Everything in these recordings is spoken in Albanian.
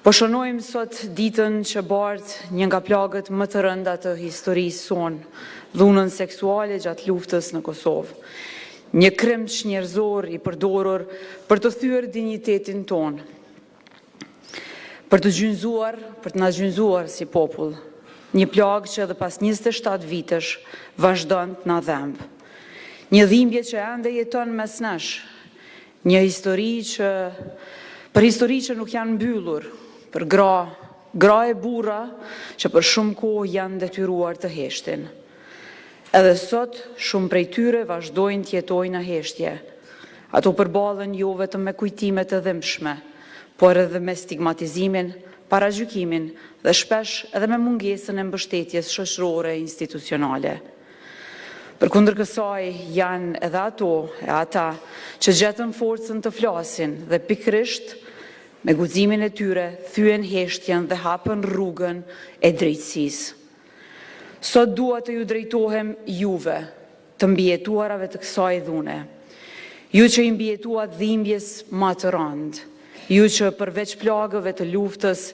Po shënojmë sot ditën që bart një nga plagët më të rënda të historisë sonë, dhunën seksuale gjatë luftës në Kosovë. Një krim njerëzor i përdorur për të thyer dinjitetin tonë, për të gjynzuar, për të na gjynzuar si popull. Një plagë që edhe pas 27 vitesh vazhdon të na dhemb. Një dhimbje që ende jeton mes nesh. Një histori që nuk janë mbyllur, për gra e burra që për shumë kohë janë detyruar të heshtin. Edhe sot, shumë prej tyre vazhdojnë të jetojnë në heshtje. Ato përballen jo vetëm me kujtime të dhimbshme, por edhe me stigmatizimin, paragjykimin dhe shpesh edhe me mungesën e mbështetjes shoqërore e institucionale. Përkundër kësaj janë edhe ato e ata që gjetën forcën të flasin dhe pikërisht me guximin e tyre thyen heshtjen dhe hapën rrugën e drejtësisë. Sot dua të ju drejtohem juve, të mbijetuarave të kësaj dhune. Ju që i mbijetuat dhimbjes më të rëndë, ju që përveç plagëve të luftës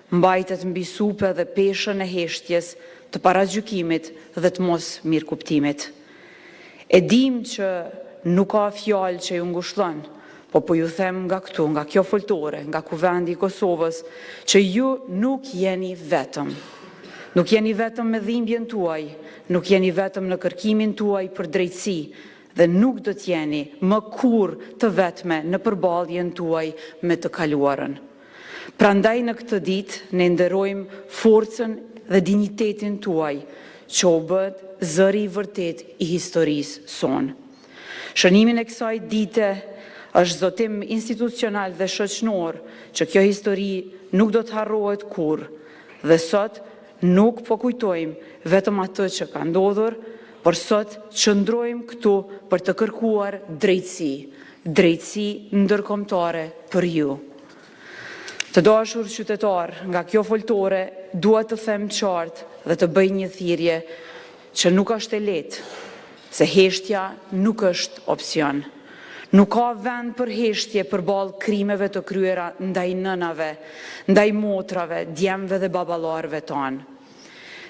mbajtet mbi supe dhe peshën e heshtjes, të paragjykimit dhe të mos mirëkuptimit. E dim që nuk ka fjalë që ju ngushëllon, po ju them nga këtu, nga kjo foltore, nga kuvendi i Kosovës, që ju nuk jeni vetëm. Nuk jeni vetëm me dhimbjen tuaj, nuk jeni vetëm në kërkimin tuaj për drejtësi, dhe nuk do t'jeni më kur të vetme në përballjen tuaj me të kaluarën. Prandaj në këtë ditë ne nderojmë forcën dhe dinjitetin tuaj, që u bë zëri i vërtet i historisë sonë. Shënimin e kësaj dite është zotim institucional dhe shoqëror që kjo histori nuk do të harrohet kurrë, dhe sot nuk po kujtojmë vetëm atë që ka ndodhur, por sot qëndrojmë këtu për të kërkuar drejtësi ndërkombëtare për ju. Të dashur qytetar, nga kjo foltore dua të them qartë dhe të bëj një thirrje që nuk është e lehtë, se heshtja nuk është opsion. Nuk ka vend për heshtje përballë krimeve të kryera ndaj nënave, ndaj motrave, djemve dhe baballarëve tanë.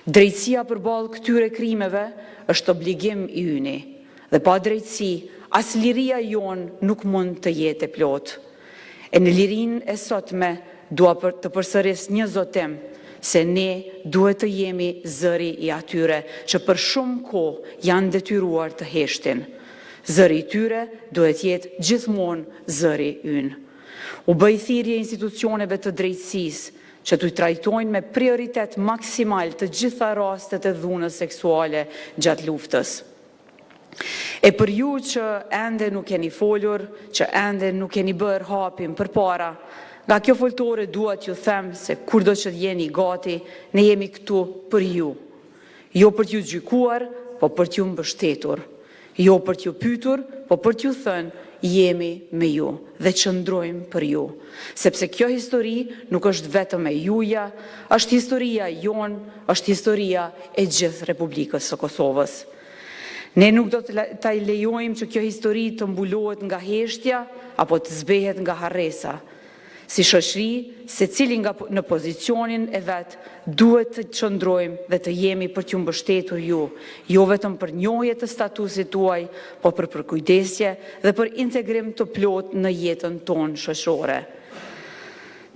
Drejtësia përballë këtyre krimeve është obligim i yni, dhe pa drejtësi, as liria jonë nuk mund të jetë e plotë. E në lirinë e sotme dua të përsëris një zotim, se ne duhet të jemi zëri i atyre që për shumë kohë janë detyruar të heshtin. Zëri i tyre duhet jetë gjithmonë zëri ynë. U bëj thirrje institucioneve të drejtësisë që t'u trajtojnë me prioritet maksimal të gjitha rastet e dhunës seksuale gjatë luftës. E për ju që ende nuk keni folur, që ende nuk keni bërë hapin përpara, nga kjo foltore dua t'ju them se kurdo që jeni gati, ne jemi këtu për ju. Jo për t'ju gjykuar, po për t'ju mbështetur. Jo për t'ju pyetur, po për t'ju thënë jemi me ju dhe qëndrojmë për ju. Sepse kjo histori nuk është vetëm e juja, është historia jonë, është historia e gjithë Republikës së Kosovës. Ne nuk do të lejojmë që kjo histori të mbulohet nga heshtja apo të zbehet nga harresa. Si shoqëri, secili në pozicionin e vet, duhet të qëndrojmë dhe të jemi për t'ju mbështetur ju, jo vetëm për njohje të statusit tuaj, po për përkujdesje dhe për integrim të plot në jetën tonë shoqërore.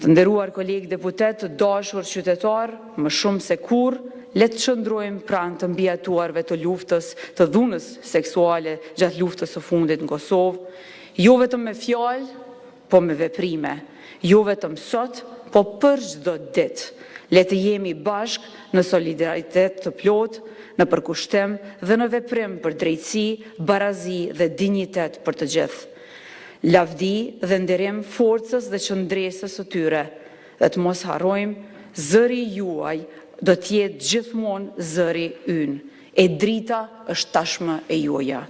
Të nderuar kolegë deputet, të dashur qytetar, më shumë se kurrë, le të qëndrojmë pranë të mbijetuarve të luftës, të dhunës seksuale gjatë luftës së fundit në Kosovë, jo vetëm me fjalë, po me veprime. Jo vetëm sot, po për çdo ditë. Le të jemi bashkë në solidaritet të plotë, në përkushtim dhe në veprim për drejtësi, barazi dhe dinjitet për të gjithë. Lavdi dhe nderim forcës dhe qëndresës së tyre, dhe të mos harrojmë, zëri juaj do të jetë gjithmonë zëri ynë. E drita është tashmë e juaja.